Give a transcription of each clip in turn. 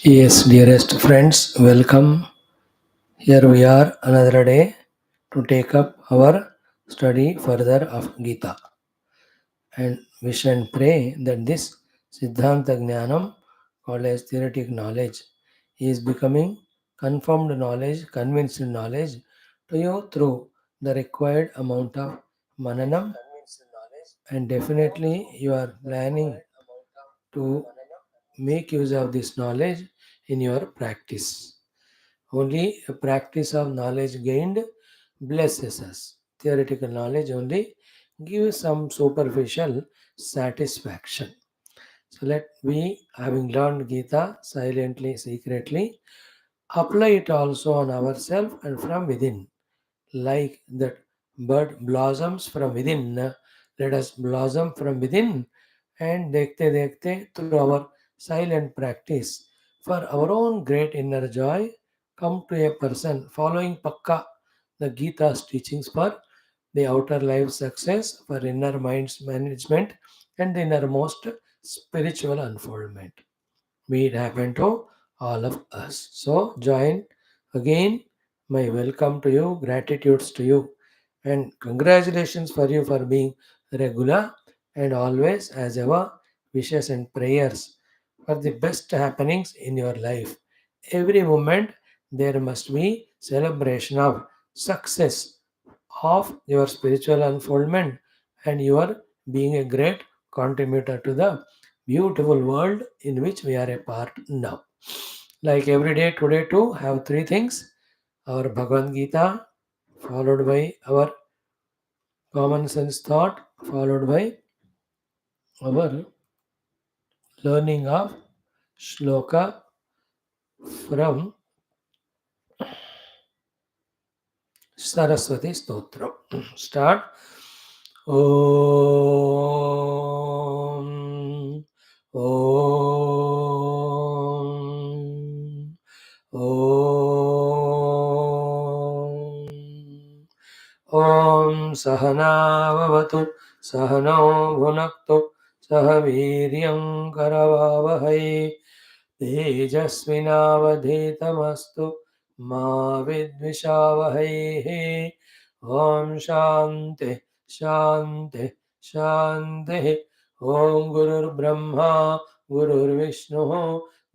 Yes, dearest friends, welcome. Here we are another day to take up our study further of Geetha. And wish and pray that this Siddhanta Jnanam, called as theoretic knowledge, is becoming confirmed knowledge, convinced knowledge to you through the required amount of mananam, and definitely you are planning to make use of this knowledge in your practice. Only a practice of knowledge gained blesses us. Theoretical knowledge only gives some superficial satisfaction. So let we, having learned Gita silently, secretly, apply it also on ourselves and from within. Like that bud blossoms from within, let us blossom from within and dekhte dekhte through our silent practice for our own great inner joy come to a person following pakka the Gita's teachings for the outer life success, for inner mind's management and the innermost spiritual unfoldment. May it happen to all of us. So join again. My welcome to you, gratitudes to you, and congratulations for you for being regular and always, as ever, wishes and prayers for the best happenings in your life. Every moment there must be celebration of success of your spiritual unfoldment and your being a great contributor to the beautiful world in which we are a part now. Like every day, today too, have three things: our Bhagavad Gita, followed by our common sense thought, followed by our learning of shloka from Saraswati Stotram. Start. Om. Om. Om. Om Sahanavavatu Sahano Bhunaktu Sahaviryam Karavavahai तेजस्विनावधीतमस्तु मा विद्विषावहैः ॐ शान्ति शान्ति शान्तिः ॐ गुरुर्ब्रह्मा गुरुर्विष्णुः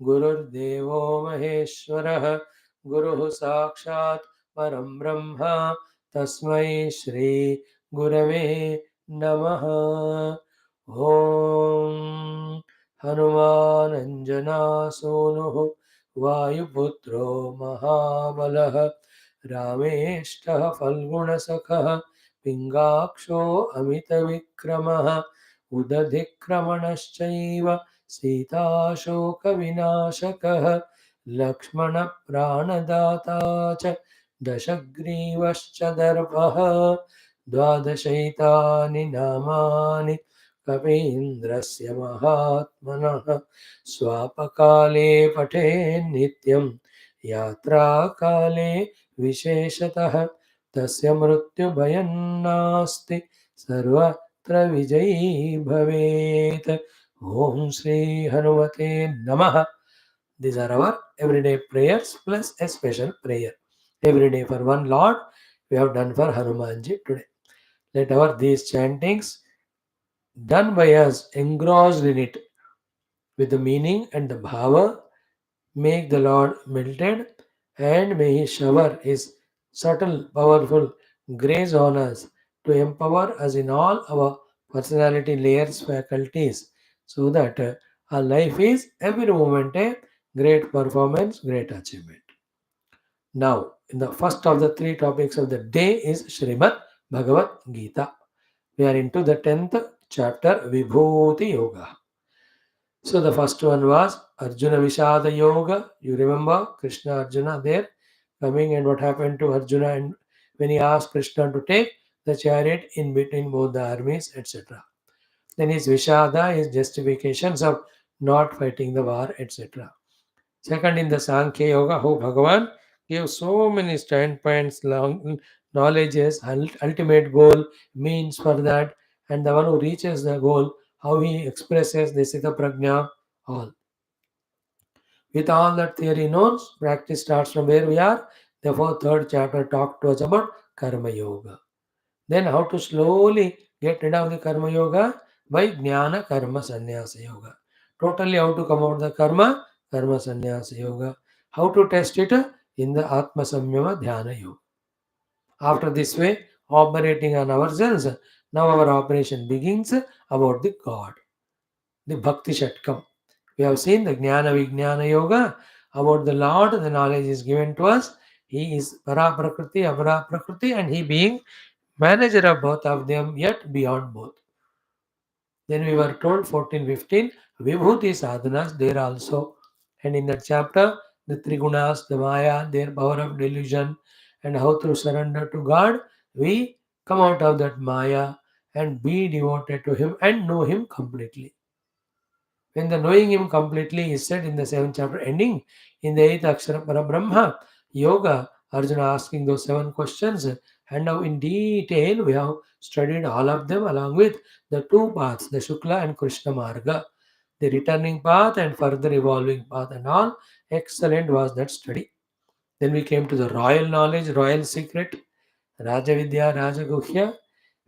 गुरुर्देवो महेश्वरः गुरुः साक्षात् परं ब्रह्म तस्मै श्री गुरवे नमः ॐ हनुमानञ्जनासूनुः वायुपुत्रो महाबलः रामेष्टः फल्गुणसखः पिङ्गाक्षो अमितविक्रमः उदधिक्रमणश्चैव सीताशोकविनाशकः लक्ष्मणप्राणदाता च दशग्रीवश्च दर्पः द्वादशैतानि नामानि कवीन्द्रस्य महात्मनः स्वापकाले पठेन् नित्यं यात्राकाले विशेषतः तस्य मृत्युभयं नास्ति सर्वत्र विजयी भवेत् ॐ श्री हनुमते नमः. These are our everyday prayers plus a special prayer. Every day for one Lord, we have done for Hanumanji today. Let our these chantings done by us engrossed in it with the meaning and the bhava make the Lord melted, and may He shower His subtle, powerful grace on us to empower us in all our personality layers, faculties, so that our life is every moment a great performance, great achievement. Now, in the first of the three topics of the day is Srimad Bhagavad Gita. We are into the 10th chapter, Vibhuti Yoga. So the first one was Arjuna Vishada Yoga. You remember Krishna Arjuna there coming, and what happened to Arjuna and when he asked Krishna to take the chariot in between both the armies, etc. Then his Vishada, his justifications of not fighting the war, etc. Second, in the Sankhya Yoga, how Bhagavan gave so many standpoints, long knowledges, ultimate goal, means for that, and the one who reaches the goal, how he expresses the Sita Prajna, all. With all that theory known, practice starts from where we are. Therefore, third chapter talked to us about Karma Yoga. Then how to slowly get rid of the Karma Yoga? By Jnana Karma Sannyasa Yoga. Totally how to come out the Karma Sannyasa Yoga. How to test it? In the Atma Samyama Dhyana Yoga. After this way, operating on ourselves, now our operation begins about the God, the Bhakti Shatkam. We have seen the Jnana Vijnana Yoga. About the Lord, the knowledge is given to us. He is Para Prakriti, Apara Prakriti, and He being manager of both of them, yet beyond both. Then we were told 14, 15, Vibhuti sadhanas there also. And in that chapter, the Trigunas, the Maya, their power of delusion, and how to surrender to God, we come out of that Maya and be devoted to Him and know Him completely. When the knowing Him completely is said in the 7th chapter ending, in the 8th Akshara Parabrahma Yoga, Arjuna asking those 7 questions, and now in detail we have studied all of them along with the 2 paths, the Shukla and Krishna Marga, the returning path and further evolving path, and all. Excellent was that study. Then we came to the royal knowledge, royal secret, Rajavidya, Rajaguhya,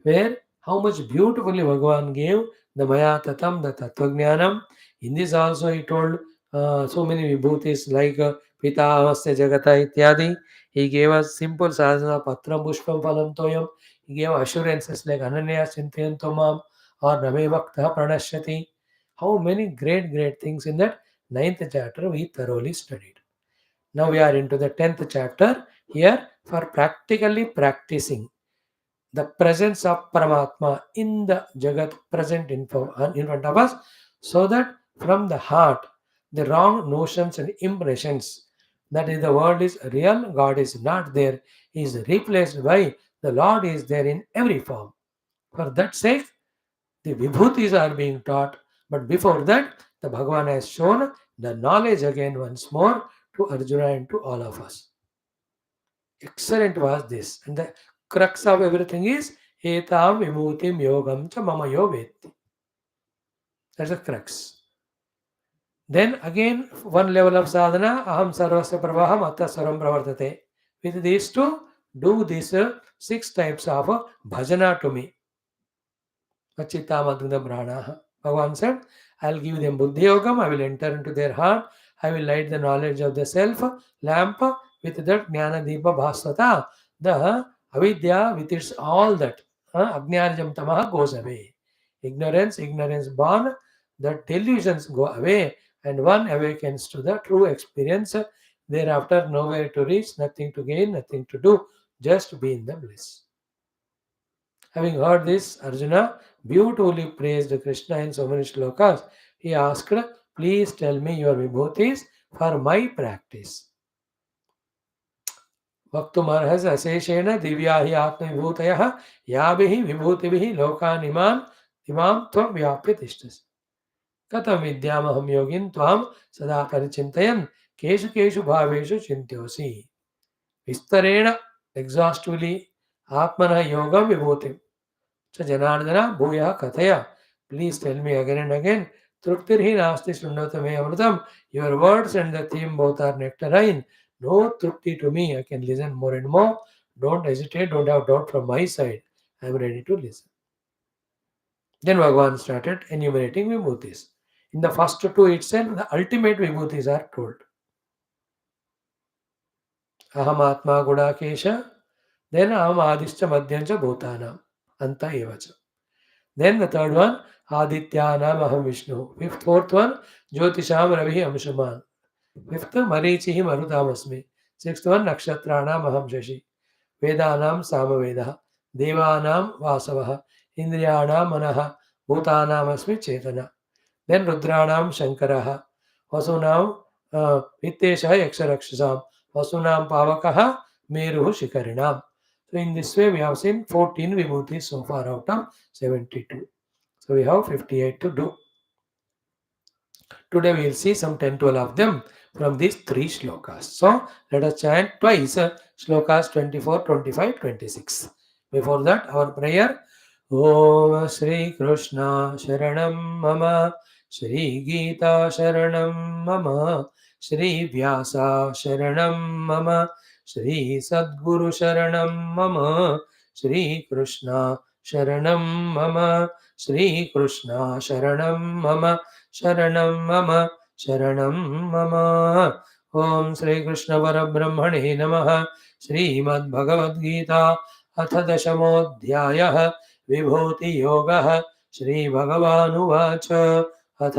where how much beautifully Bhagavan gave the Maya Tatam, the Tattvajnanam. In this also he told so many vibhutis like Pita Amasya Jagata Ityadi. He gave us simple sadhana, Patram Pushpam Phalam Toyam. He gave assurances like Ananya Chintayantomam or Name Bhakta Pranashyati. How many great things in that 9th chapter we thoroughly studied. Now we are into the 10th chapter here for practically practicing the presence of Paramatma in the Jagat present in front of us, so that from the heart, the wrong notions and impressions, that is the world is real, God is not there, is replaced by the Lord is there in every form. For that sake, the Vibhutis are being taught, but before that, the Bhagavan has shown the knowledge again once more to Arjuna and to all of us. Excellent was this. And the crux of everything is Etam Vimūtim Yogam Cha Mama Yo Vetti. That's the crux. Then again, one level of sadhana, Aham Sarvasya Pravaham Atta Saram Pravartate. With these two, do these 6 types of bhajana to me. Machita Madhuna Brahanaha. Bhagavan said, I'll give them Buddhi Yogam, I will enter into their heart, I will light the knowledge of the self lamp with that Jnana Deepa Bhasvata. The avidya with its all that Ajnanajam Tamaha goes away. Ignorance born, the delusions go away, and one awakens to the true experience. Thereafter, nowhere to reach, nothing to gain, nothing to do, just be in the bliss. Having heard this, Arjuna beautifully praised Krishna in so many shlokas. He asked, please tell me your vibhutis for my practice. Vaktumarhas aseshena divyahi atma vibhutayah yabihi vibhutibihi lokanimam imam tvam vyapya tishtas. Katam vidyamaham yogin tvam sada parichintayan keshu bhaveshu chintyosi. Vistarena, exhaustively, atmana yogam vibhutim. So Janardana Bhuya Kathaya. Please tell me again and again. Truptirhi Nasti Sundotame Amrutam. Your words and the theme both are nectarine. No trupti to me. I can listen more and more. Don't hesitate, don't have doubt from my side. I am ready to listen. Then Bhagavan started enumerating vibhutis. In the first 2 itself, the ultimate vibhutis are told. Aham Atma Gudakesha. Then Aham Adishcha Madhyancha Bhutanam. Anta Evacha. Then the third one, Adityanam Aham Vishnu. Fourth one, Jyotisham Ravi Amshuman. Fifth, Marichihi Marutamasmi. Sixth one, Nakshatranam Aham Shashi. Vedanam Samaveda. Devanam Vasavaha. Indriyanam Manaha. Bhutanam Asmi Chetana. Then Rudranam Shankaraha. Vasunam Vittesha Yaksharakshasam. Vasunam Pavakaha Meruhu Shikarinam. So in this way we have seen 14 vibhutis so far out of 72. So we have 58 to do. Today we will see some 10-12 of them from these 3 shlokas. So let us chant twice shlokas 24, 25, 26. Before that, our prayer. Om Shri Krishna Sharanam Mama Shri Geetha Sharanam Mama Shri Vyasa Sharanam Mama, Shri Sadguru Sharanam Mama, Shri Krishna Sharanam Mama, Shri Krishna Sharanam Mama, Sharanam Mama, Sharanam Mama. Om Shri Krishna Parabrahmane Namaha. Shrimad Bhagavad Gita अथ दशमोऽध्यायः विभूतियोगः श्रीभगवानुवाच अथ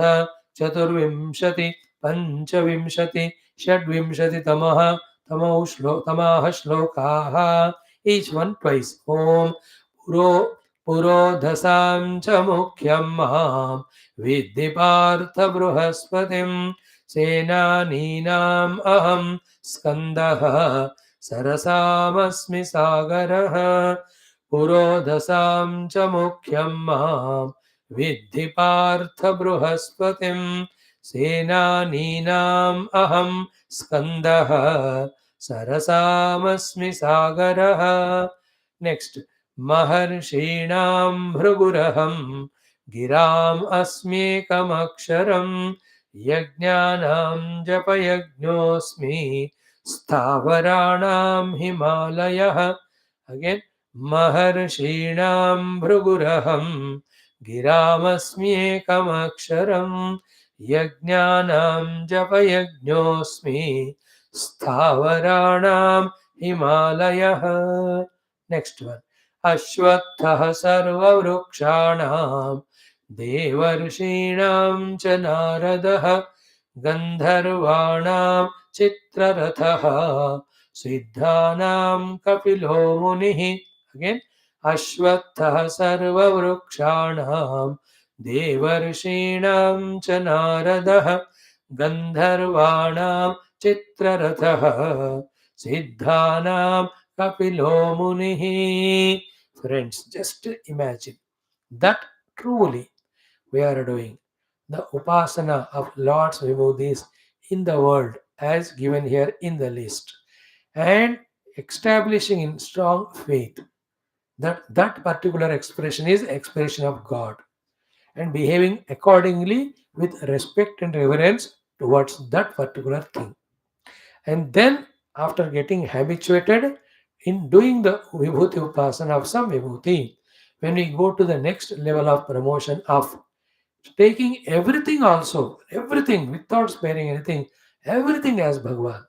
चतुर्विंशति पञ्चविंशति षड्विंशतितमः तमाः श्लोकाः each one twice ॐ पुरोधसां च मुख्यं मां विद्धि पार्थ बृहस्पतिं सेनानीनाम् अहं स्कन्दः सरसामस्मि सागरः पुरोधसां च मुख्यं मां विद्धि पार्थ बृहस्पतिं सेनानीनाम् अहं स्कन्दः सरसामस्मि सागरः नेक्स्ट महर्षीणां भृगुरहं गिराम् अस्म्येकमक्षरं यज्ञानां जपयज्ञोऽस्मि स्थावराणां हिमालयः अगेन महर्षीणां भृगुरहं गिरामस्म्येकमक्षरं यज्ञानां जपयज्ञोऽस्मि स्थावराणां हिमालयः नेक्स्ट वन अश्वत्थः सर्ववृक्षाणां देवर्षीणां च नारदः गन्धर्वाणां चित्ररथः सिद्धानां कपिलो मुनिः अगेन अश्वत्थः सर्ववृक्षाणां देवर्षीणां च नारदः गन्धर्वाणां चित्ररथः सिद्धानां कपिलो मुनिः. Friends, just imagine that truly we are doing the upasana of Lord's Vibhuthis in the world as given here in the list and establishing in strong faith that that particular expression is expression of God and behaving accordingly with respect and reverence towards that particular thing. And then after getting habituated in doing the Vibhuti Upasana of some Vibhuti, when we go to the next level of promotion of taking everything also, everything without sparing anything, everything as Bhagavan,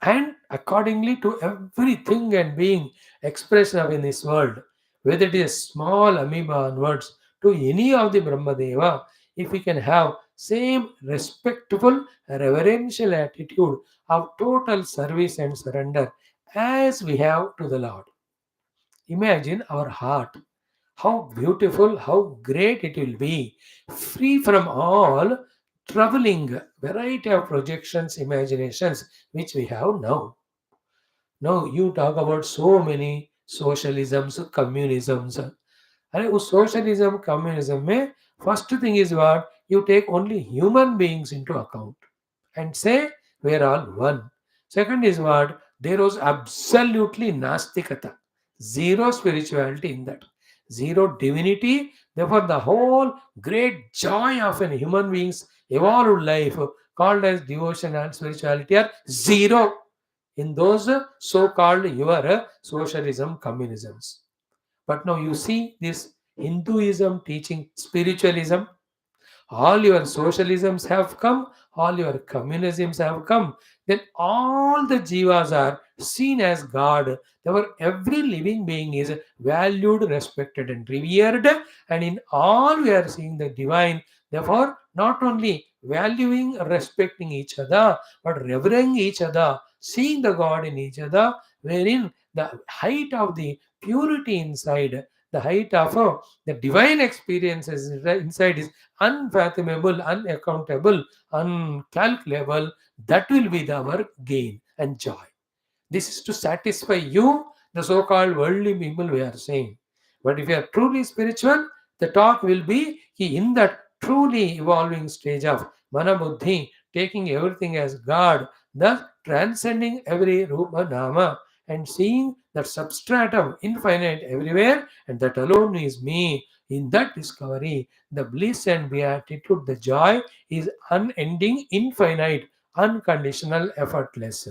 and accordingly to everything and being expressed of in this world, whether it is small amoeba onwards to any of the Brahmadeva, if we can have same respectful, reverential attitude of total service and surrender as we have to the Lord. Imagine our heart how beautiful, how great it will be, free from all troubling variety of projections, imaginations which we have now. Now you talk about so many socialisms, communisms. And उस socialism, communism में first thing is what? You take only human beings into account and say we are all one. Second is what? There was absolutely nastikata, zero spirituality in that, zero divinity. Therefore, the whole great joy of a human being's evolved life, called as devotion and spirituality, are zero in those so-called your socialism, communisms. But now you see this Hinduism teaching spiritualism, all your socialisms have come, all your communisms have come, then all the jivas are seen as God. Therefore, every living being is valued, respected, and revered, and in all we are seeing the divine. Therefore, not only valuing, respecting each other, but revering each other, seeing the God in each other, wherein the height of the purity inside, the height of the divine experiences inside is unfathomable, unaccountable, uncalculable. That will be our gain and joy. This is to satisfy you, the so called worldly people, we are saying. But if you are truly spiritual, the talk will be in that truly evolving stage of Mana Buddhi, taking everything as God, thus transcending every Rupa Nama and seeing that substratum infinite everywhere, and that alone is me. In that discovery, the bliss and beatitude, the joy is unending, infinite, unconditional, effortless.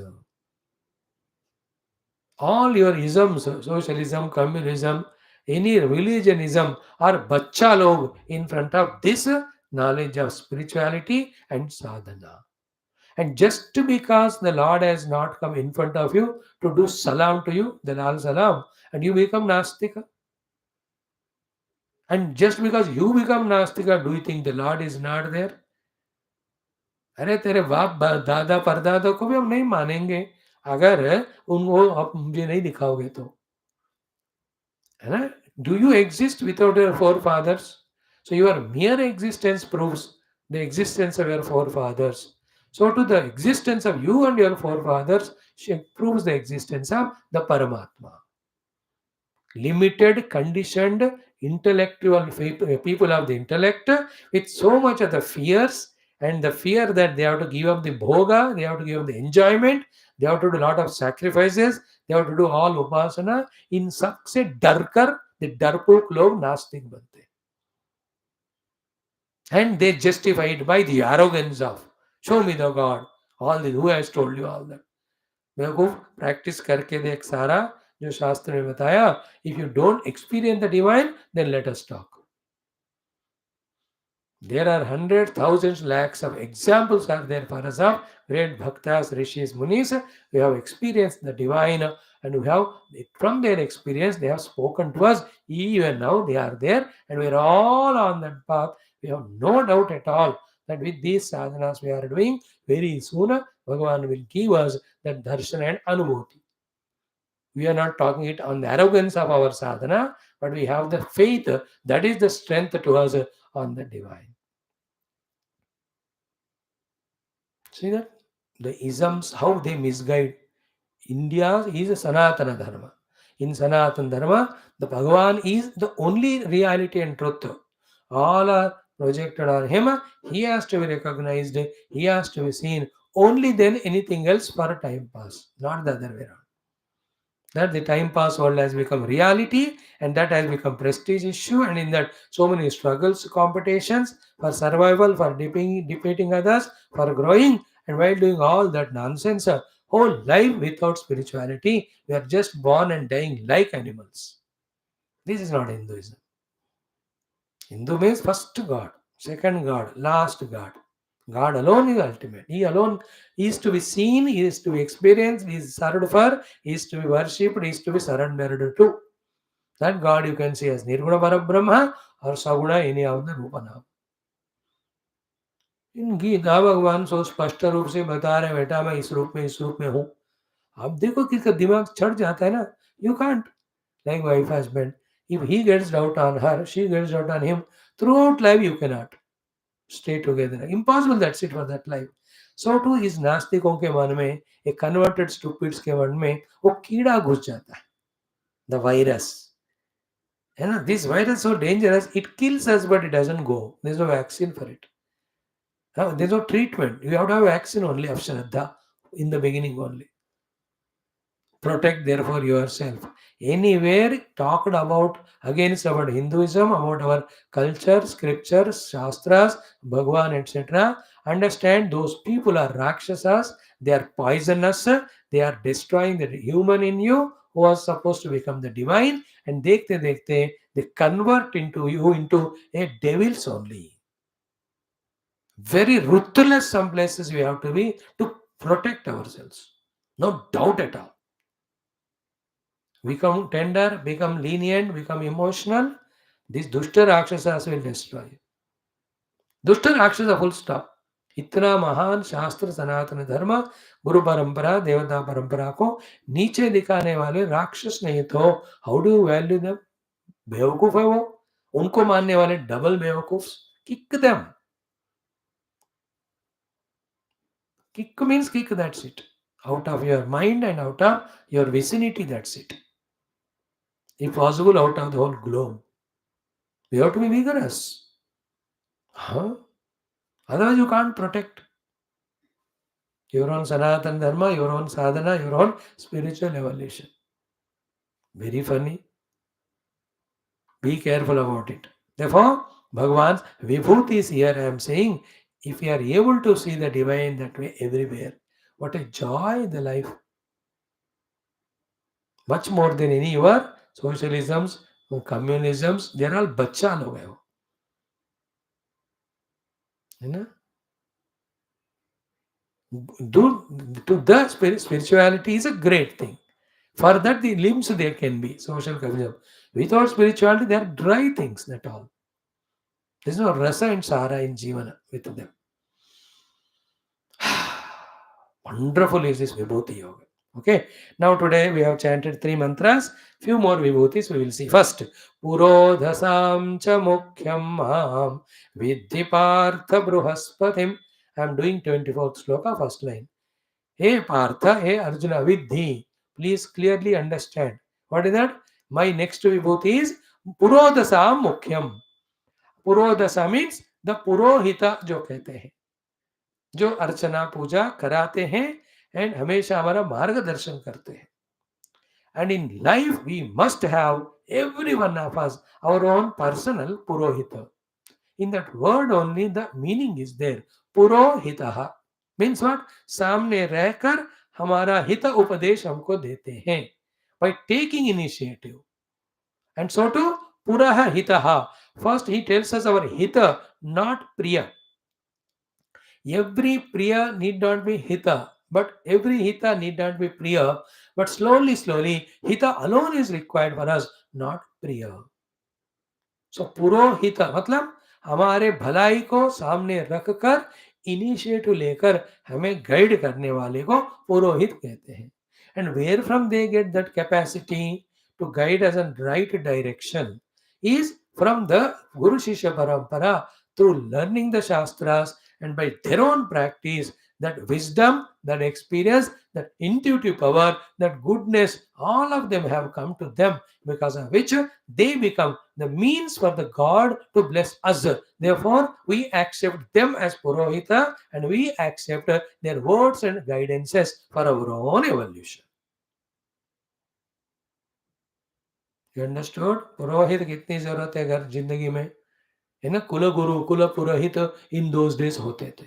All your isms, socialism, communism, any religionism are bacha log in front of this knowledge of spirituality and sadhana. And just because the Lord has not come in front of you to do salam to you, the Lal salam, and you become Nastika. And just because you become Nastika, do you think the Lord is not there? अरे तेरे दादा परदादा को भी हम नहीं मानेंगे अगर उनको आप मुझे नहीं दिखाओगे तो, है ना? Do you exist without your forefathers? So your mere existence proves the existence of your forefathers. So to the existence of you and your forefathers proves the existence of the Paramatma. Limited, conditioned, intellectual people of the intellect with so much of the fears, and the fear that they have to give up the bhoga, they have to give up the enjoyment, they have to do a lot of sacrifices, they have to do all upasana. In सबसे डर कर the डरपोक लोग नास्तिक बनते हैं. And they justify it by the arrogance of show me the God, all this, who has told you all that? बेवकूफ, practice करके देख सारा जो शास्त्र में बताया. If you don't experience the divine then let us talk. There are hundreds, thousands, lakhs of examples are there for us of great bhaktas, rishis, munis who have experienced the divine, and who have, from their experience, they have spoken to us. Even now they are there, and we are all on that path. We have no doubt at all that with these sadhanas we are doing, very soon Bhagavan will give us that darshan and anubhuti. We are not talking it on the arrogance of our sadhana, but we have the faith that is the strength to us on the divine. See that? The isms, how they misguide. India is a Sanatana Dharma. In Sanatana Dharma, the Bhagavan is the only reality and truth. All are projected on him. He has to be recognized. He has to be seen. Only then anything else for a time pass, not the other way around. That the time pass world has become reality, and that has become prestige issue, and in that so many struggles, competitions for survival, for defeating others, for growing, and while doing all that nonsense, a whole life without spirituality, we are just born and dying like animals. This is not Hinduism. Hindu means first God, second God, last God. God alone is ultimate. He alone is to be seen, he is to be experienced, he is served for, he is to be worshipped, he is to be surrendered to. That God you can see as Nirguna Parabrahma or Saguna, any of the Rupa. इन गीता भगवान सो स्पष्ट रूप से बता रहे बेटा मैं इस रूप में हूँ. अब देखो किसका दिमाग चढ़ जाता है ना. You can't, like wife husband, if he gets doubt on her, she gets doubt on him, throughout life you cannot stay together. Impossible, that's it for that life. So too is नास्तिकों के मन में, एक converted stupids के मन में वो कीड़ा घुस जाता है, the virus. You know, this virus is so dangerous, it kills us but it doesn't go. There's no vaccine for it. There's no treatment. You have to have vaccine only of Shraddha in the beginning only. Protect therefore yourself. Anywhere talked about against our Hinduism, about our culture, scriptures, shastras, Bhagwan, etc. Understand those people are rakshasas, they are poisonous, they are destroying the human in you who was supposed to become the divine, and they convert into you into a devils only. Very ruthless some places we have to be to protect ourselves. No doubt at all. Become tender, become lenient, become emotional. These Dushta Rakshasas will destroy you. Dushta Rakshasa full stop. इतना महान शास्त्र सनातन धर्म गुरु परंपरा देवता परंपरा को नीचे दिखाने वाले राक्षस नहीं तो how do you value them? बेवकूफ है वो. उनको मानने वाले डबल बेवकूफ. Kick them. Kick means kick, that's it. Out of your mind and out of your vicinity, that's it. If possible, out of the whole globe. You have to be vigorous. Huh? Otherwise, you can't protect your own Sanatana Dharma, your own sadhana, your own spiritual evolution. Very funny. Be careful about it. Therefore, Bhagavan's Vibhuthis here I am saying If we are able to see the divine that way everywhere, what a joy in the life. Much more than any your socialisms, communisms, they're all बच्चा लोग है वो, है ना? Do to the spirituality is a great thing. For that, the limbs there can be social communism. Without spirituality, they are dry things. That all. There's no rasa and sara in jivana with them. Wonderful is this Vibhuti Yoga. Okay. Now today we have chanted 3 mantras. Few more Vibhutis we will see. First, Purodhasam cha mukhyam mam Vidhi partha bruhaspatim. I am doing 24th sloka, first line. Hey Partha, hey Arjuna, Vidhi. Please clearly understand. What is that? My next Vibhuti is Purodhasam mukhyam. पुरोदशा means the पुरोहिता जो कहते हैं, जो अर्चना पूजा कराते हैं and हमेशा हमारा मार्गदर्शन करते हैं. And in life we must have every one of us our own personal पुरोहित. In that word only the meaning is there. पुरोहितः मीन्स व्हाट? सामने रहकर हमारा हित उपदेश हमको देते हैं by taking initiative. And so too, Puraha Hitaha. First, he tells us our Hita, not Priya. Every Priya need not be Hita, but every Hita need not be Priya. But slowly, slowly, Hita alone is required for us, not Priya. So, Purohita, मतलब हमारे भलाई को सामने रखकर initiative लेकर हमें guide करने वाले को पुरोहित कहते हैं. And where from they get that capacity to guide us in right direction is from the Guru Shishya Parampara, through learning the Shastras and by their own practice, that wisdom, that experience, that intuitive power, that goodness, all of them have come to them, because of which they become the means for the God to bless us. Therefore, we accept them as Purohita and we accept their words and guidances for our own evolution. You understood? पुरोहित कितनी जरूरत है घर जिंदगी में, है ना? कुल गुरु कुल पुरोहित इन those days होते थे.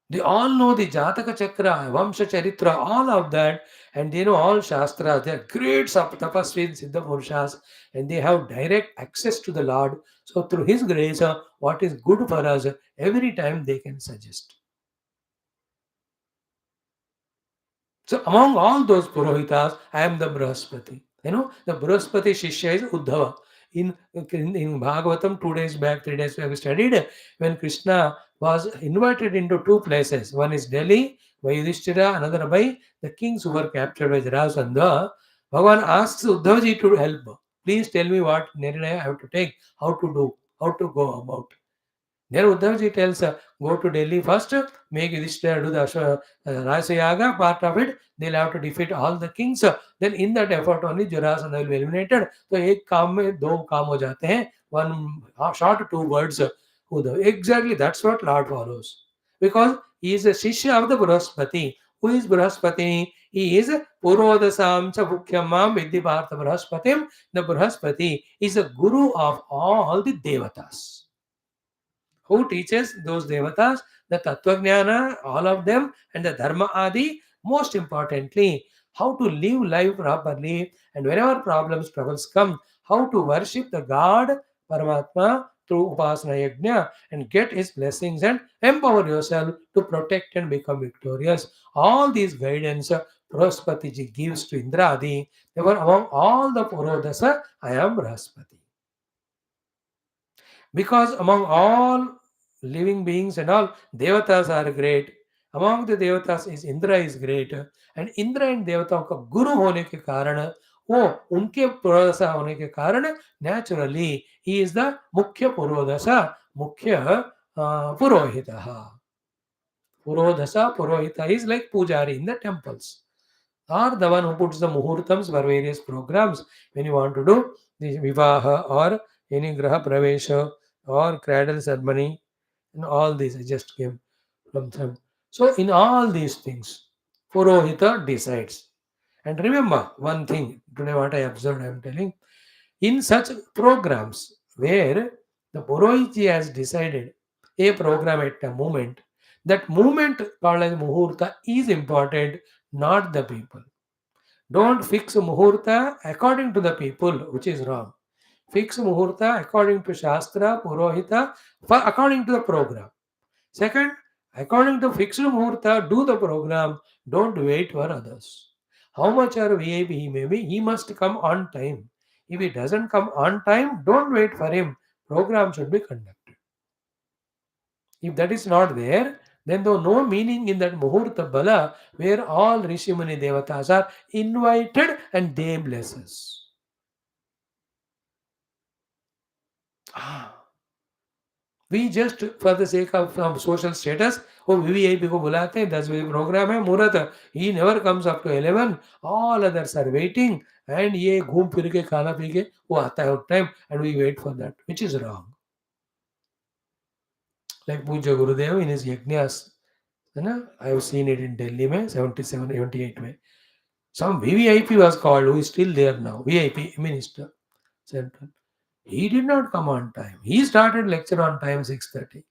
They all know the Jataka Chakra, Vamsha Charitra, all of that, and they know all Shastras. They are great tapasvis, Siddha Purushas, and they have direct access to the Lord. So through His grace, what is good for us, every time they can suggest. So among all those Purohitas, I am the Brahaspati. You know, the Brahaspati Shishya is Uddhava. In Bhagavatam, 2 days back, 3 days back, we studied when Krishna was invited into 2 places. One is Delhi, by Yudhishthira, another by the kings who were captured by Jarasandha. Bhagavan asks Uddhavaji to help. Please tell me what Nirnaya I have to take, how to do, how to go about. Then Uddhavji tells, go to Delhi first, make Yudhishthira do the Rasayaga, part of it. They'll have to defeat all the kings. Then in that effort only Jarasandha will be eliminated. So एक काम में दो काम हो जाते हैं. One short 2 words. Uddhav. Exactly, that's what Lord follows. Because he is a Shishya of the Brahaspati. Who is Brahaspati? He is Purodasam cha Bhukhyamam Vidhi Bharta Brahaspatim. The Brahaspati is the guru of all the Devatas. Who teaches those devatas? The Tattvajnana, all of them, and the Dharma Adi. Most importantly, how to live life properly, and whenever problems, troubles come, how to worship the God, Paramatma, through Upasana Yajna and get his blessings and empower yourself to protect and become victorious. All these guidance Brahaspati ji gives to Indradi. Therefore, among all the Purodasa, I am Brahaspati. Because among all living beings and all, Devatas are great. Among the Devatas is Indra is great. And Indra and Devataओं का गुरु होने के कारण, वो उनके पुरोदशा होने के कारण, naturally he is the मुख्य पुरोदशा, मुख्य पुरोहितः. Purodhasa, Purohita is like Pujari in the temples, or the one who puts the muhurtams for various programs when you want to do the vivaha or any graha pravesha or cradle ceremony, and all these I just came from them. So in all these things, Purohita decides. And remember one thing, today what I observed, I am telling, in such programs where the Purohiti has decided, a program at a moment. That movement called as Muhurta is important, not the people. Don't fix Muhurta according to the people, which is wrong. Fix Muhurta according to Shastra, Purohita, according to the program. Second, according to fixed Muhurta, do the program. Don't wait for others. How much are VIP he may be, he must come on time. If he doesn't come on time, don't wait for him. Program should be conducted. If that is not there, then there is no meaning in that Muhurta Bala where all Rishi Muni Devatas are invited and they bless us. Ah, we just for the sake of some social status, oh VVIP को बुलाते हैं 10 बजे programme है मुहूर्त, he never comes up to 11, all others are waiting and ये घूम फिर के खाना पी के वो आता है time and we wait for that, which is wrong. Like Puja Gurudev in his yajnas, है ना, I have seen it in Delhi में 77 78 में. Some VVIP was called who is still there now, VIP minister central. He did not come on time. He started lecture on time 6:30.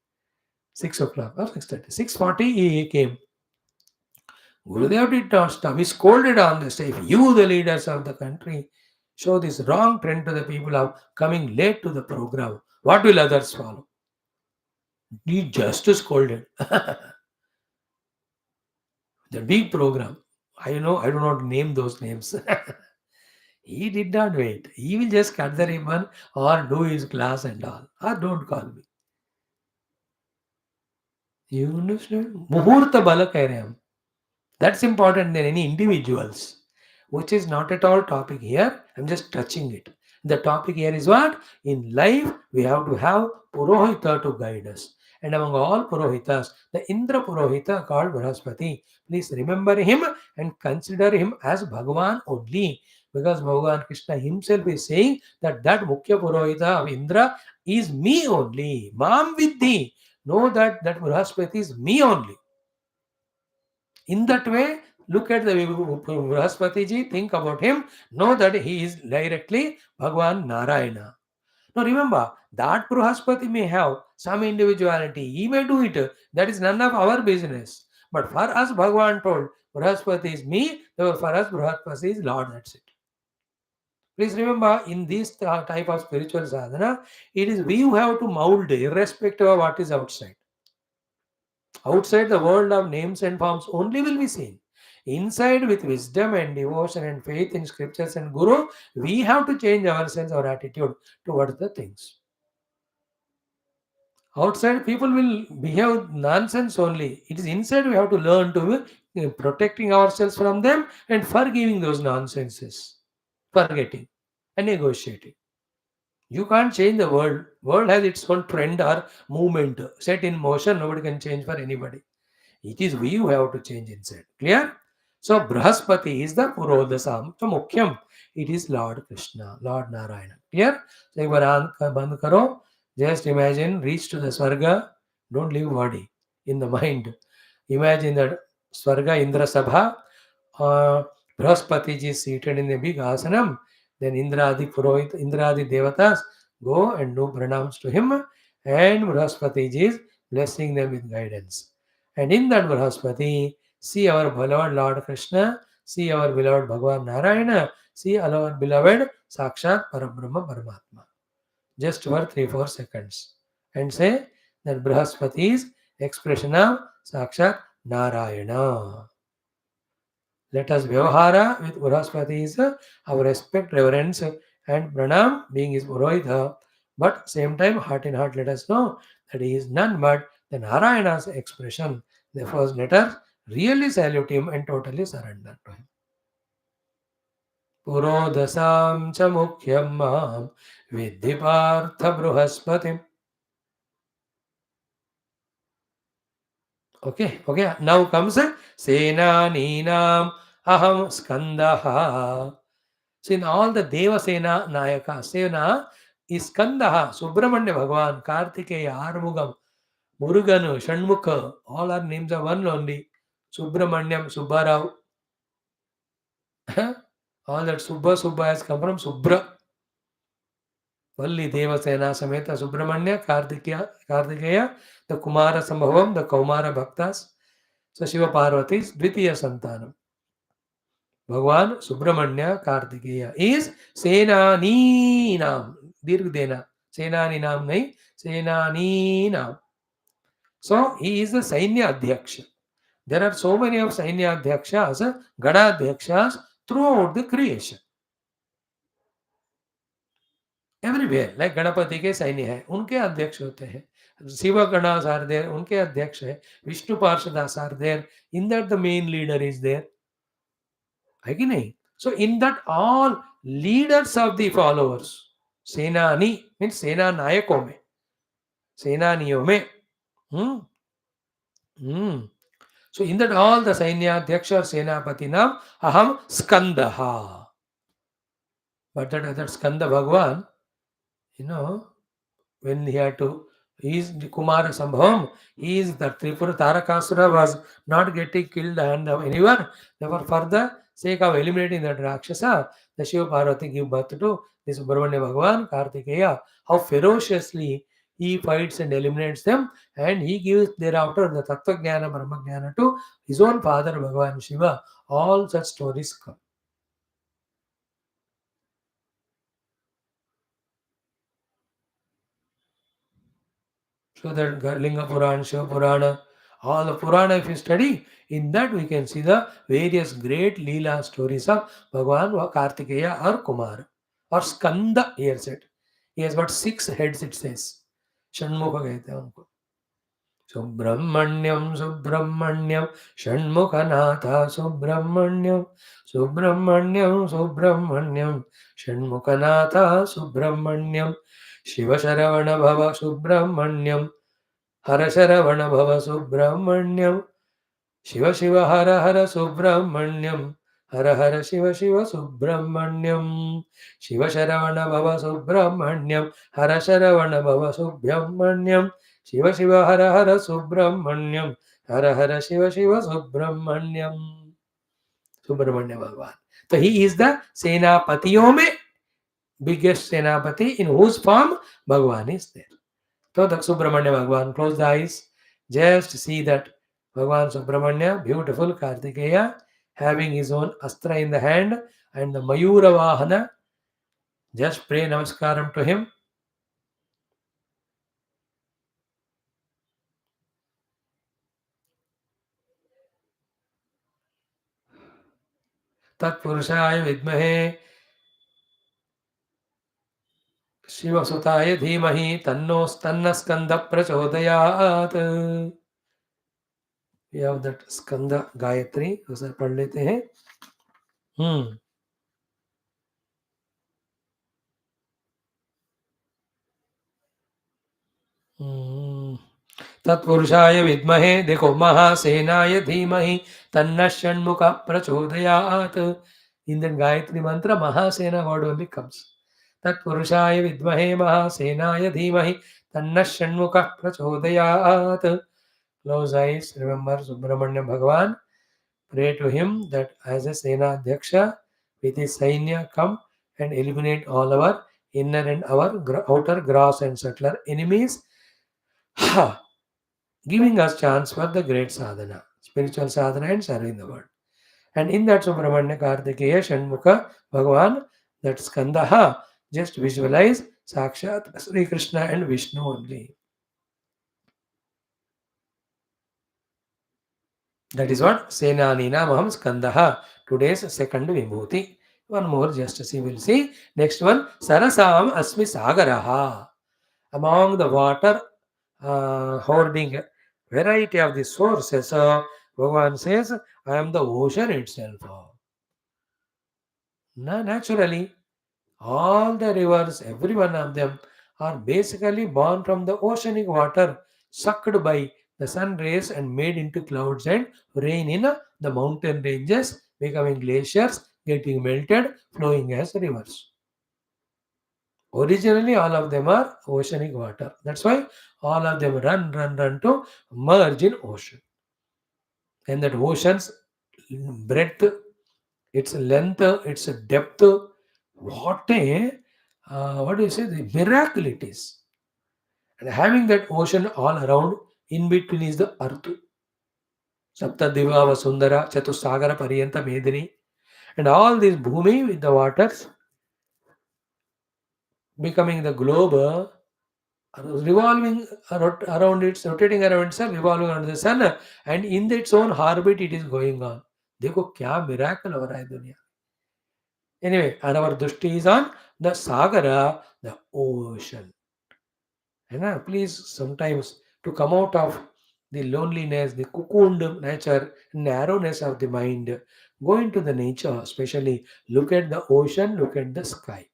6 o'clock or 6:30. 6:40 he came. Gurudev did not stop. He scolded on the stage. You, the leaders of the country, show this wrong trend to the people of coming late to the program. What will others follow? He just scolded. The big program. I know, I do not name those names. He did not wait. He will just cut the ribbon or do his class and all. Or don't call me. You understand? Muhurta bala keh rahe hum. That's important than any individuals, which is not at all topic here. I'm just touching it. The topic here is what? In life, we have to have Purohita to guide us. And among all Purohitas, the Indra Purohita called Brahaspati. Please remember him and consider him as Bhagavan only. Because Bhagavan Krishna himself is saying that that Mukhya Purohita of Indra is me only. Mam Vidhi. Know that that Brahaspati is me only. In that way, look at the Brahaspati ji, think about him, know that he is directly Bhagwan Narayana. Now remember, that Brahaspati may have some individuality, he may do it, that is none of our business. But for us, Bhagwan told, Brahaspati is me, therefore for us, Brahaspati is Lord, that's it. Please remember, in this type of spiritual sadhana, it is we who have to mold irrespective of what is outside. Outside, the world of names and forms only will be seen. Inside, with wisdom and devotion and faith in scriptures and Guru, we have to change ourselves, our attitude towards the things. Outside, people will behave nonsense only. It is inside we have to learn to be protecting ourselves from them and forgiving those nonsenses, forgetting and negotiating. You can't change the world. World has its own trend or movement set in motion. Nobody can change for anybody. It is we who have to change inside. Clear? So Brahaspati is the Purodasam. So Mukhyam, it is Lord Krishna, Lord Narayana. Clear? So एक बार आंख बंद करो. Just imagine, reach to the Swarga. Don't leave body in the mind. Imagine that Swarga Indra Sabha. Brahaspati ji is seated in a big asanam. Then Indradi Purohit, Indradi Devatas go and do pranams to him. And Brahaspati ji is blessing them with guidance. And in that Brahaspati, see our beloved Lord Krishna, see our beloved Bhagavan Narayana, see our beloved Sakshat Parabrahma Paramatma. Just for 3-4 seconds. And say that Brahaspati is expression of Sakshat Narayana. Let us Vyavahara with Brahaspati is our respect, reverence and pranam being his Purohita. But same time, heart in heart, let us know that he is none but the Narayana's expression. Therefore, let us really salute him and totally surrender to him. Purodasam cha mukhyam mam vidhi partha bruhaspatim. Okay. Now comes Sena Ninam Aham Skandaha. So in all the Deva Sena Nayaka, Sena is Skandaha, Subramanya Bhagavan, Kartikeya, Armugam, Muruganu, Shanmukha, all our names are one only. Subramanyam, Subbarao. All that Subba has come from Subra. Valli Devasena Sameta Subramanya Kartikeya, the Kumara Sambhavam, the Kaumara Bhaktas, so Shiva Parvati's Dvitiya Santanam. Bhagwan Subramanya Kartikeya is Senani Nam. Dirgdena. Senani Nam nahi, Senani Nam. So he is the Sainya Adhyaksha. There are so many of Sainya Adhyakshas, Gada Adhyakshas throughout the creation. Everywhere like Ganpati के सैन्य है उनके अध्यक्ष होते हैं Shiv गणास are there उनके अध्यक्ष है विष्णु पार्षदास are there in that the main leader is there है कि नहीं so in that all leaders of the followers सेनानी मीन्स सेना नायकों में सेनानियों में so in that all the सैन्याध्यक्ष और सेनापति नाम अहम स्कंदः बट दैट स्कंद भगवान you know, when he had to, he is the Kumara Sambhavam, he is the Tripura Tarakasura was not getting killed and anyone, therefore for the sake of eliminating that Rakshasa, the Shiva Parvati give birth to this Subramanya Bhagavan, Kartikeya, how ferociously he fights and eliminates them and he gives thereafter the Tattva Jnana, Brahma Jnana to his own father Bhagavan Shiva. All such stories come. So that Linga Purana, Shiva Purana, all the Purana if you study, in that we can see the various great Leela stories of Bhagavan Kartikeya or Kumar or Skanda here said. He has got 6 heads it says. Shanmukha कहते हैं उनको. Subramanyam Subramanyam Shanmukhanatha Subramanyam Subramanyam Subramanyam Shanmukhanatha Subramanyam Shiva Sharavana Bhava Subramanyam Hara Sharavana Bhava Subramanyam Shiva Shiva Hara Hara Subramanyam Hara Hara Shiva Shiva Subramanyam Shiva Sharavana Bhava Subramanyam Hara Sharavana Bhava Subramanyam Shiva Shiva Hara Hara Subramanyam Hara Hara Shiva Shiva Subramanyam Subramanya Bhagavan. So he is the Senapatiyon mein biggest Senapati in whose form Bhagavan is there. So the Subramanya Bhagavan, close the eyes, just see that Bhagavan Subramanya, beautiful Kartikeya, having his own astra in the hand and the Mayura Vahana. Just pray Namaskaram to him. Tatpurushaya Vidmahe Shivasutaye Dhimahi Tanno Skanda Prachodayat. We have that Skanda Gayatri, उसे पढ़ लेते हैं. तत्पुरुषाय विद्महे देखो महासेनाय धीमहि तन्नः षण्मुखः प्रचोदयात्. In the Gayatri mantra, Mahasena word only comes. तत्पुरुषाय विद्महे महासेनाय धीमहि तन्नः षण्मुखः प्रचोदयात्. Close eyes, remember Subramanya Bhagavan. Pray to him that as a Sena Dhyaksha with his Sainya come and eliminate all our inner and our outer gross and subtler enemies. Giving us chance for the great sadhana, spiritual sadhana and serving the world. And in that Subramanya Kartikeya Shanmukha Bhagavan, that Skandaha, just visualize Sakshat Sri Krishna and Vishnu only. That is what Senani Namaham Skandaha, today's second Vibhuti. One more just see, we'll see. Next one, Sarasam Asmi Sagaraha. Among the water hoarding variety of the sources, Bhagavan says, I am the ocean itself. Naturally, all the rivers, every one of them, are basically born from the oceanic water, sucked by the sun rays and made into clouds and rain in the mountain ranges, becoming glaciers, getting melted, flowing as rivers. Originally, all of them are oceanic water. That's why all of them run to merge in ocean. And that ocean's breadth, its length, its depth, what a what do you say, the miracle it is. And having that ocean all around, in between is the earth. Saptadiva Vasundara Chatusagara Pariyanta Medini. And all this bhumi with the waters becoming the globe, revolving around it, rotating around itself, revolving around the sun, and in its own orbit it is going on. देखो क्या miracle हो रहा है दुनिया. Anyway, and our dushti is on the sagara, the ocean. And please sometimes to come out of the loneliness, the cocooned nature, narrowness of the mind, go into the nature, especially look at the ocean, look at the sky.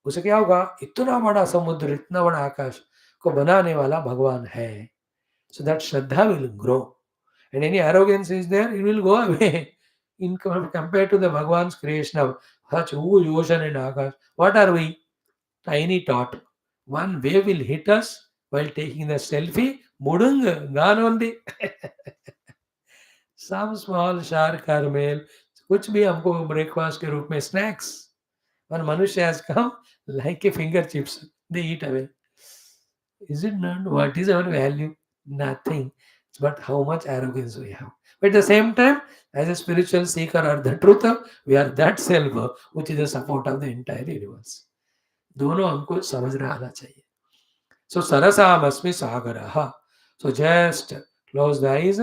उसे क्या होगा, इतना बड़ा समुद्र, इतना बड़ा आकाश को बनाने वाला भगवान है. So that Shraddha will grow. And any arrogance is there, it will go away. In compared to the Bhagwan's creation of such huge ocean and Akash, what are we? Tiny tot. One wave will hit us while taking the selfie. Mudung, gone only. Some small shark or male, कुछ भी हमको breakfast के रूप में snacks. One Manushya has come like a finger chips. They eat away. Is it not? What is our value? Nothing. But how much arrogance we have. But at the same time, as a spiritual seeker or the truth, we are that self which is the support of the entire universe. दोनों हमको समझना आना चाहिए. So Sarasamasmi Sagaraha. So just close the eyes,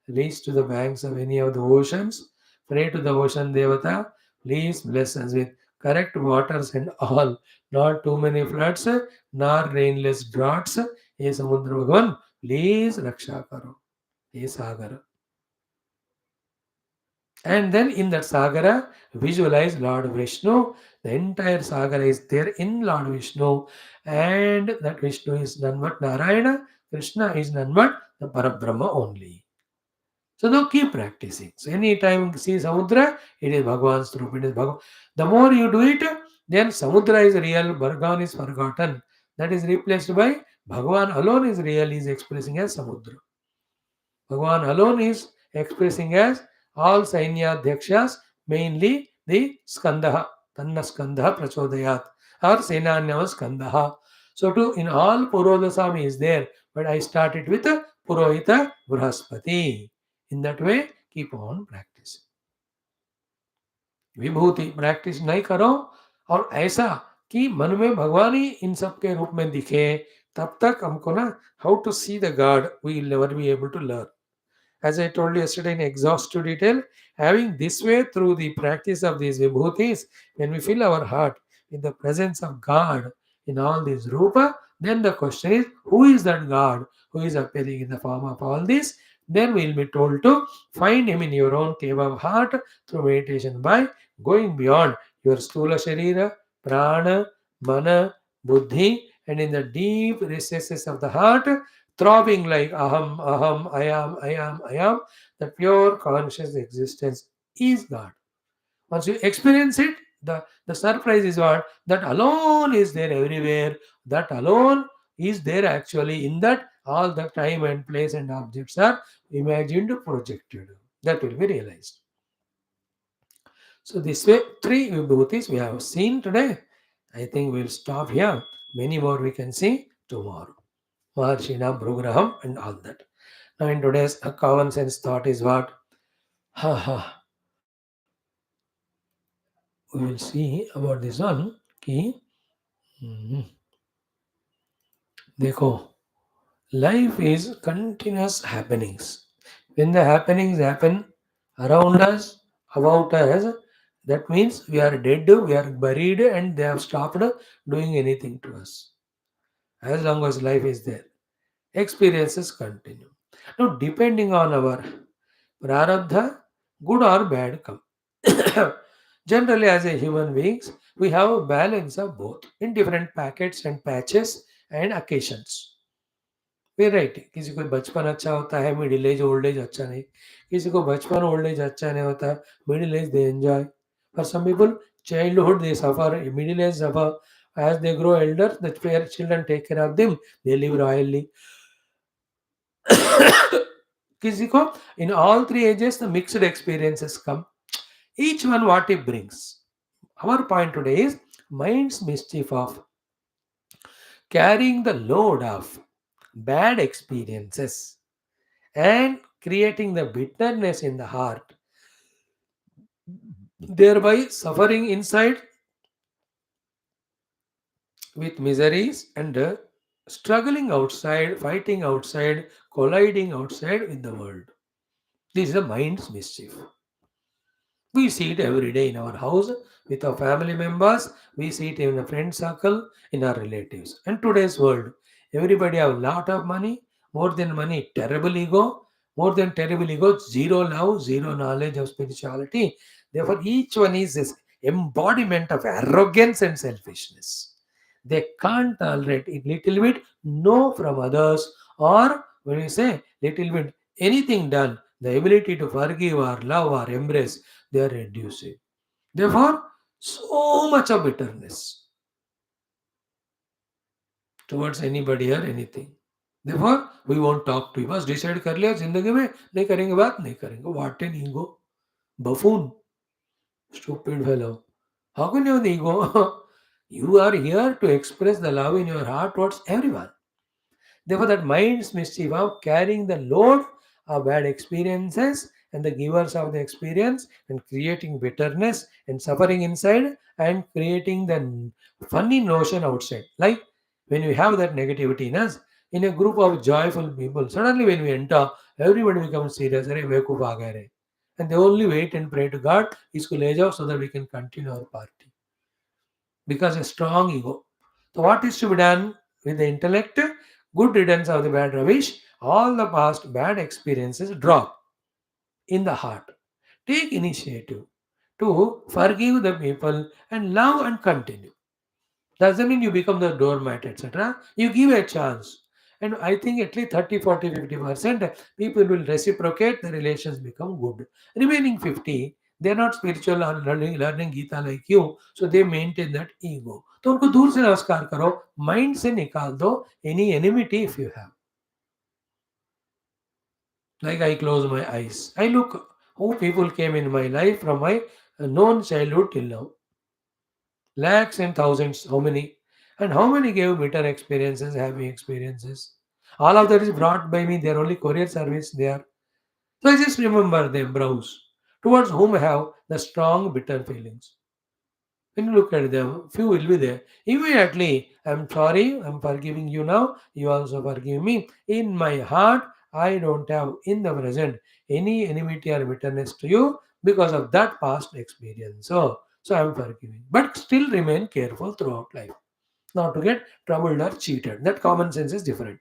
reach to the banks of any of the oceans, pray to the ocean Devata, please bless us with correct waters and all, not too many floods, nor rainless droughts. Ye Samudra Bhagavan, please Raksha Karo. Ye Sagara. And then in that Sagara, visualize Lord Vishnu. The entire Sagara is there in Lord Vishnu. And that Vishnu is none but Narayana. Krishna is none but the Parabrahma only. So now keep practicing. So anytime you see Samudra, it is Bhagavan's Rupa. It is Bhagavan. The more you do it, then Samudra is real, Bhagavan is forgotten. That is replaced by Bhagavan alone is real, is expressing as Samudra. Bhagavan alone is expressing as all Sainya Dhyakshas, mainly the Skandaha, Tanna Skandaha Prachodayat, or Senanyama Skandaha. So to in all Purodasami is there, but I started with Purohita Brahaspati. In that way, keep on practicing. Vibhuti practice नहीं करो और ऐसा कि मन में भगवान ही इन सब के रूप में दिखे, तब तक हमको ना how to see the god we will never be able to learn. As I told you yesterday in exhaustive detail, having this way through the practice of these vibhutis, when we fill our heart in the presence of God in all these rupa, then the question is, who is that God who is appearing in the form of all this? Then we will be told to find him in your own cave of heart through meditation by going beyond your stula sharira, prana, mana, buddhi, and in the deep recesses of the heart, throbbing like aham, aham, I am, the pure conscious existence is God. Once you experience it, the surprise is what? That alone is there everywhere. That alone is there actually in that all the time and place and objects are imagined, projected. That will be realized. So this way, three vibhutis we have seen today. I think we'll stop here. Many more we can see tomorrow. Maharshina, Bhrugraham, and all that. Now, in today's common sense thought is what? Ha ha. We will see about this one. Ki, देखो, life is continuous happenings. When the happenings happen around us, about us, that means we are dead, we are buried, and they have stopped doing anything to us. As long as life is there, experiences continue. Now, depending on our prarabdha, good or bad come. Generally, as a human beings, we have a balance of both in different packets and patches and occasions. Way right. किसी को बचपन अच्छा होता है, middle age old age अच्छा नहीं. किसी को बचपन ओल्ड एज अच्छा नहीं होता, middle age they enjoy. For some people childhood they suffer, middle age suffer, as they grow elder the children take care of them, they live royally. किसी को in all three ages the mixed experiences come, each one what it brings. Our point today is mind's mischief of carrying the load of bad experiences and creating the bitterness in the heart, thereby suffering inside with miseries and struggling outside, fighting outside, colliding outside with the world. This is the mind's mischief. We see it every day in our house with our family members. We see it in a friend circle, in our relatives. In today's world, everybody have a lot of money, more than money, terrible ego, more than terrible ego, zero love, zero knowledge of spirituality. Therefore, each one is this embodiment of arrogance and selfishness. They can't tolerate a little bit no from others, or when we say little bit anything done, the ability to forgive or love or embrace, they are reducing. Therefore, so much of bitterness towards anybody or anything. Therefore, we won't talk to you. बस decide कर लिया जिंदगी में नहीं करेंगे बात नहीं करेंगे. What an ego, buffoon, stupid fellow. How can you have the ego? You are here to express the love in your heart towards everyone. Therefore, that mind's mischief of carrying the load of bad experiences and the givers of the experience and creating bitterness and suffering inside and creating the funny notion outside. Like when we have that negativity in us, in a group of joyful people, suddenly when we enter, everybody becomes serious. "Arey, बेवकूफ आ गए रे." And they only wait and pray to God, इसको ले जाओ so that we can continue our party. Because a strong ego. So, what is to be done with the intellect? Good riddance of the bad rubbish. All the past bad experiences drop in the heart. Take initiative to forgive the people and love and continue. Doesn't mean you become the doormat, etc. You give a chance. And I think at least 30, 40, 50% people will reciprocate, the relations become good. Remaining 50, they're not spiritual or learning Gita like you, so they maintain that ego. तो उनको दूर से नमस्कार करो, mind से निकाल दो any enmity if you have. Like I close my eyes. I look how people came in my life from my known childhood till now. Lakhs and thousands, how many? And how many gave bitter experiences, happy experiences? All of that is brought by me. They're only courier service there. So I just remember them, browse. Towards whom I have the strong bitter feelings. When you look at them, few will be there. Immediately, I'm sorry, I'm forgiving you now. You also forgive me. In my heart, I don't have in the present any enmity or bitterness to you because of that past experience. So I'm forgiving. But still remain careful throughout life. Not to get troubled or cheated. That common sense is different.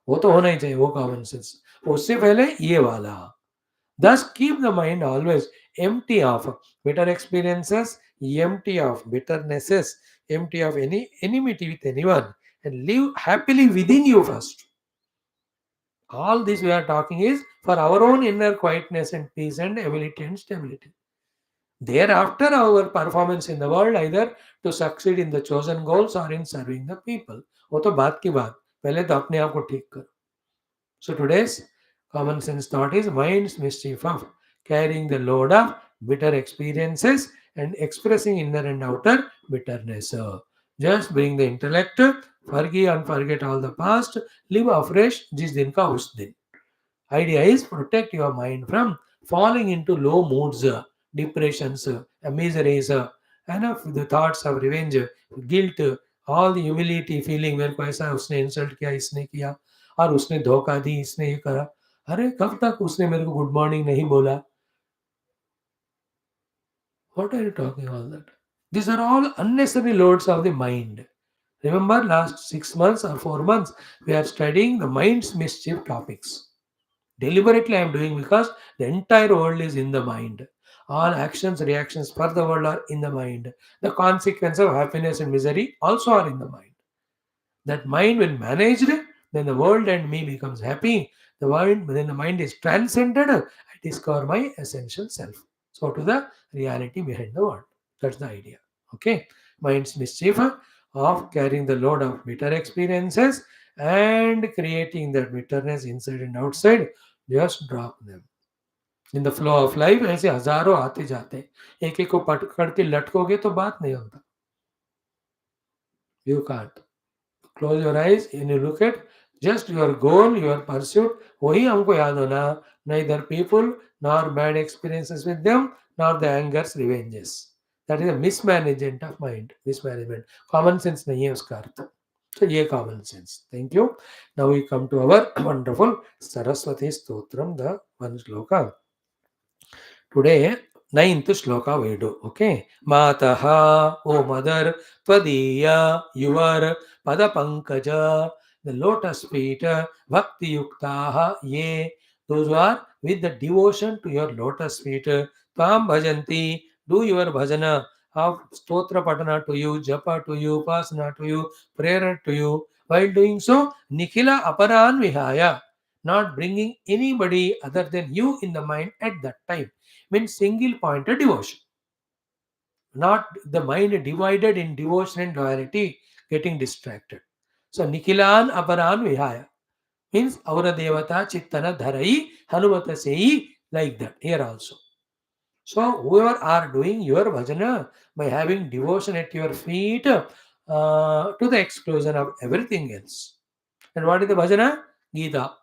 वो तो होना ही चाहिए वो common sense उससे पहले ये वाला. Thus, keep the mind always empty of bitter experiences, empty of bitternesses, empty of any enmity with anyone, and live happily within you first. All this we are talking is for our own inner quietness and peace and ability and stability. Thereafter, our performance in the world either to succeed in the chosen goals or in serving the people. वो तो बात की बात पहले तो अपने आप को ठीक करो. So today's common sense thought is mind's mischief of carrying the load of bitter experiences and expressing inner and outer bitterness. So just bring the intellect, forgive and forget all the past, live afresh, जिस दिन का उस दिन. Idea is protect your mind from falling into low moods, depressions, miseries, and the thoughts of revenge, guilt, all the humility feeling मेरे को ऐसा उसने insult किया इसने किया और उसने धोखा दी इसने ये करा. अरे कब तक उसने मेरे को गुड मॉर्निंग नहीं बोला. What are you talking all that? These are all unnecessary loads of the mind. Remember last 6 months or 4 months we are studying the mind's mischief topics. Deliberately I am doing because the entire world is in the mind. All actions, reactions for the world are in the mind. The consequence of happiness and misery also are in the mind. That mind when managed, then the world and me becomes happy. The world, then the mind is transcended. I discover my essential self. So to the reality behind the world. That's the idea. Okay. Mind's mischief of carrying the load of bitter experiences and creating that bitterness inside and outside. Just drop them. In the flow of life ऐसे हजारों आते जाते हैं. एक एक को पकड़ के लटकोगे तो बात नहीं होता. You can't. Close your eyes and you look at just your goal, your pursuit. वही हमको याद होना. Neither people nor bad experiences with them nor the angers, revenges. That is a mismanagement of mind. Mismanagement. Common sense नहीं है उसका अर्थ. So ये common sense. Thank you. Now we come to our wonderful Saraswati Stotram, the one shloka. Today, 9th shloka we do. Okay. Mataha, O mother, Tvadiya, your Pada Pankaja, the lotus feet, Bhakti Yuktaha, ye, those who are with the devotion to your lotus feet, Tvam Bhajanti, do your bhajana of Stotra Patana to you, Japa to you, Pasana to you, prayer to you. While doing so, Nikhila Aparan Vihaya, not bringing anybody other than you in the mind at that time, means single pointed devotion, not the mind divided in devotion and loyalty, getting distracted. So Nikhilan Aparan Vihaya means Aura Devata Chittana Dharai Hanumata Sei, like that here also. So whoever are doing your bhajana by having devotion at your feet to the exclusion of everything else. And what is the bhajana? Geetha.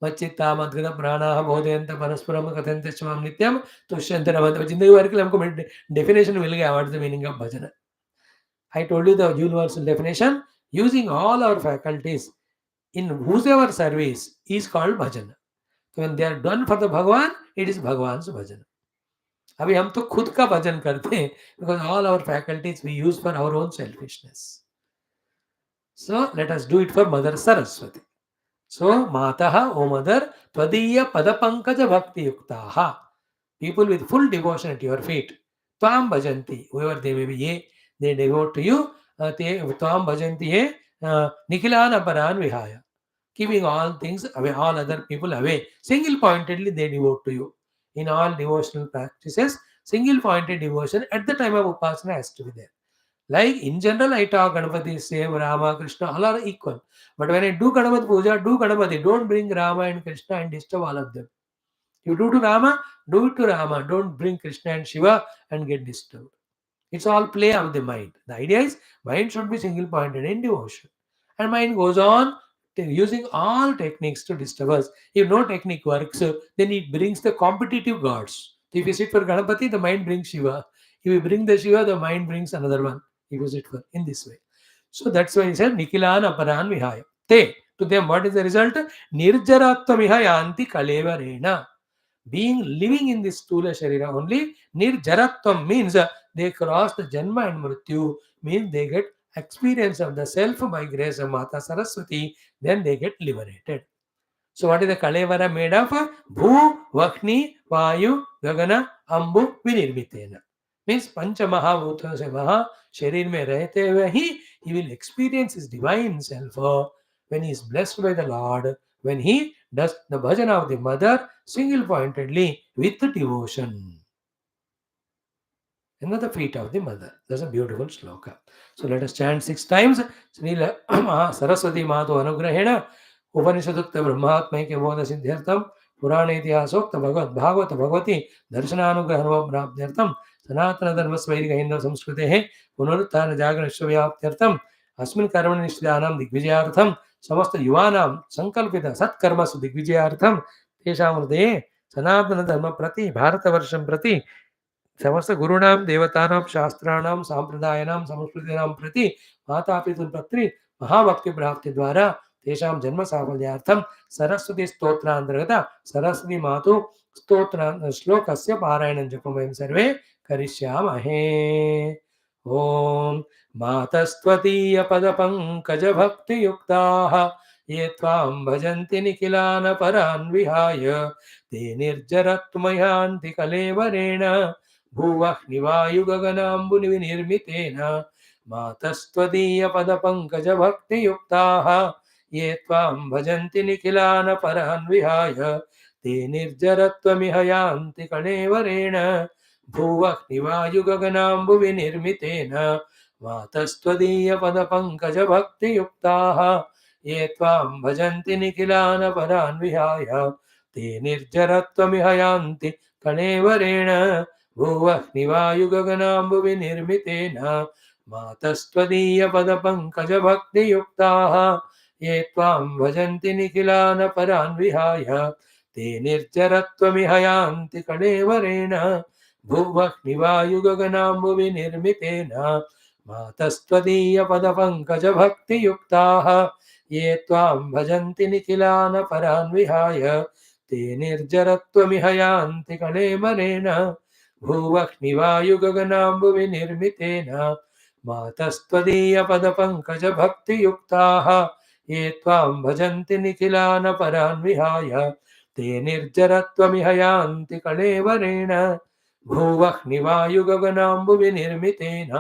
मच्चित्ता मद्गत प्राणाः बोधयन्त परस्परम कथयन्ते च मां नित्यं तुष्यन्ते रमन्ते. जिंदगी भर के लिए हमको definition मिल गया. What is the meaning of bhajan? I told you the universal definition. Using all our faculties in whosoever service is called bhajan. So when they are done for the Bhagwan, it is Bhagwan's bhajan. अभी हम तो खुद का भजन करते हैं because all our faculties we use for our own selfishness. So let us do it for Mother Saraswati. So, Mataha, O mother, Tvadiya Padapankaja Bhakti Yuktaha. People with full devotion at your feet. Tvam Bhajanti, whoever they may be, ye, they devote to you. Tvam Bhajanti, ye, Nikhilan Aparan Vihaya. Keeping all things away, all other people away. Single pointedly they devote to you. In all devotional practices, single pointed devotion at the time of Upasana has to be there. Like in general, I talk Ganapati, same Rama, Krishna, all are equal. But when I do Ganapati Puja, do Ganapati. Don't bring Rama and Krishna and disturb all of them. You do to Rama, do it to Rama. Don't bring Krishna and Shiva and get disturbed. It's all play of the mind. The idea is mind should be single pointed in devotion. And mind goes on using all techniques to disturb us. If no technique works, then it brings the competitive gods. So if you sit for Ganapati, the mind brings Shiva. If you bring the Shiva, the mind brings another one. If you sit for in this way. So that's why he said, Nikilan Aparan Vihaya. Te, to them, what is the result? Nirjarattva yanti kalevarena. Being living in this Stula Sharira only, Nirjaratvam means they cross the Janma and Mrityu, means they get experience of the self by grace of Mata Saraswati, then they get liberated. So what is the Kalevara made of? Bhu, Vakni, Vayu, Gagana, Ambu, Vinirmitena. Means Pancha Mahabhuta se Maha, Sharir mein rehte hue he will experience his divine self when he is blessed by the Lord, when he does the bhajana of the mother single pointedly with devotion. And the feet of the mother. That's a beautiful sloka. So let us chant 6 times. Srila Saraswati Mato Anugrahena Upanishadukta Brahmatmaike Boda Siddhyartam Purana Itihasokta Bhagavad Bhagavata Bhagavati Darshananugrahanava Praptyartam Sanatana Dharma Svairika Hindu Samskrutehe Punaruttana Jagana Shvavyaptyartam Asmin Karmani Nishdanam Digvijayartham Samasta Yuvanam Sankalpita Satkarmasu Digvijayartham Tesham Hridaye Sanatana Dharma Prati Bharata Varsham Prati समस्त गुरुणाम देवतानां शास्त्राणां सांप्रदायानां संस्कृतीनां प्रति मातापितृ पत्नी महाभक्ति प्राप्ति द्वारा तेषां जन्म साफल्यार्थं सरस्वती स्तोत्रान्तर्गत सरस्वती मातु स्तोत्र श्लोकस्य पारायणं जपं वयं सर्वे करिष्यामहे. ओम मातस्त्वदीय पदपङ्कज भक्तियुक्ताः ये त्वां भजन्ति निखिलान् परान् विहाय ते निर्जरत्वमयान्ति कलेवरेण भुवः वायुगगनाम्बुनिर्मितेन मातस्त्वदीय पदपङ्कज भक्तियुक्ताः ये त्वां भजन्ति निखिलान् परान् विहाय ते निर्जरत्वमिह यान्ति कलेवरेण भुवः वायुगगनाम्बुनिर्मितेन मातस्त्वदीय पदपङ्कज भक्तियुक्ताः ये त्वां भजन्ति निखिलान् परान् विहाय ते निर्जरत्वमिह यान्ति कलेवरेण भुवः वायुगगनाम्बुनिर्मितेन मातस्त्वदीयपदपङ्कजभक्तियुक्ताः ये त्वां भजन्ति निखिलानपरान् विहाय ते निर्जरत्वमिह यान्ति कलेवरेण भुवह्निवायुगगनाम्बुविनिर्मितेन मातस्त्वदीयपदपङ्कजभक्तियुक्ताः ये त्वां भजन्ति निखिलानपरान् विहाय ते निर्जरत्वमिह यान्ति कलेवरेण भुवह्निवायुगगनाम्बुविनिर्मितेन मातस्त्वदीयपदपङ्कजभक्तियुक्ताः ये त्वां भजन्ति निखिलानपरान् विहाय ते निर्जरत्वमिह यान्ति कलेवरेण भुवह्निवायुगगनाम्बुविनिर्मितेन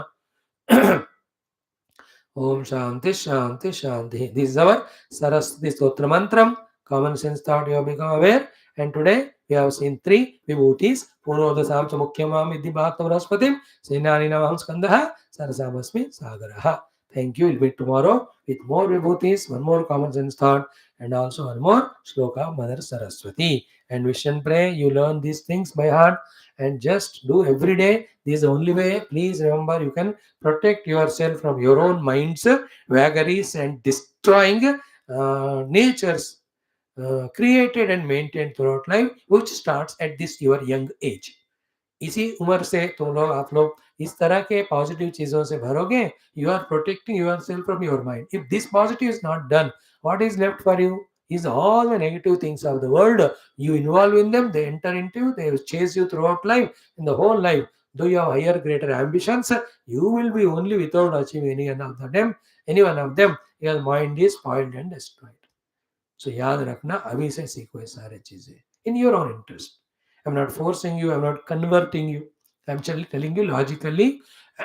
Om Shanti Shanti Shanti. This is our Saraswati Stotra Mantram. Common sense thought you have become aware. And today we have seen three Vibhuthis. Purnoda Samsa Mukhyamam Vidhi Bhaktam Raspatim. Senani Namaham Skandaha. Sarasamasmi Sagaraha. Thank you. We'll meet tomorrow with more Vibhuthis, one more common sense thought, and also one more Shloka Mother Saraswati. And wish and pray you learn these things by heart and just do every day. This is the only way. Please remember, you can protect yourself from your own mind's vagaries and destroying nature's created and maintained throughout life, which starts at this your young age. इसी उम्र से तुम लोग आप लोग इस तरह के पॉजिटिव चीजों से भरोगे, you are protecting yourself from your mind. If this positive is not done, what is left for you is all the negative things of the world. You involve in them, they enter into you, they will chase you throughout life, in the whole life. Though you have higher, greater ambitions, you will be only without achieving any one of them. Your mind is spoiled and destroyed. So याद रखना, अभी से सीखो ये सारे चीजें in your own interest. I'm not forcing you, I'm not converting you. I'm telling you logically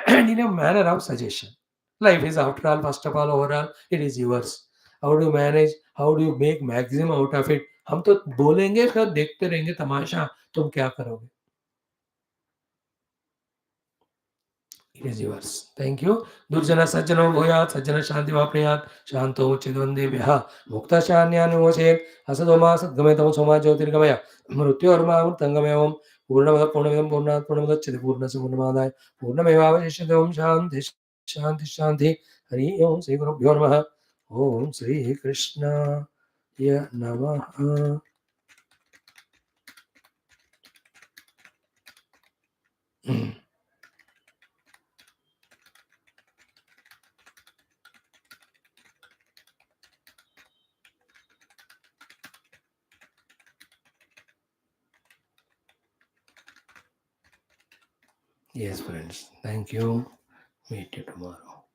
and in a manner of suggestion. Life is, after all, first of all, overall, it is yours. How do you manage? How do you make maximum out of it? हम तो बोलेंगे, फिर देखते रहेंगे तमाशा, तुम क्या करोगे? It is yours. Thank you. Durjana Sajjano Bhoyat, Sajjana Shanti Vapriyat, Shanto Chidvandebhya, Mukta Shanyanu Asadoma Sadgametam Soma Jyotirgamaya, Mrutyorma Tangamevam, Purnamada Purnamidam Purnat Purnamada Chidipurna Sumurmadai, Purnameva Shadam Shanti Shanti Shanti, Hari Om Sri Guru Bhyormaha, Om Sri Krishna Ya Namaha. Yes, friends. Thank you. Meet you tomorrow.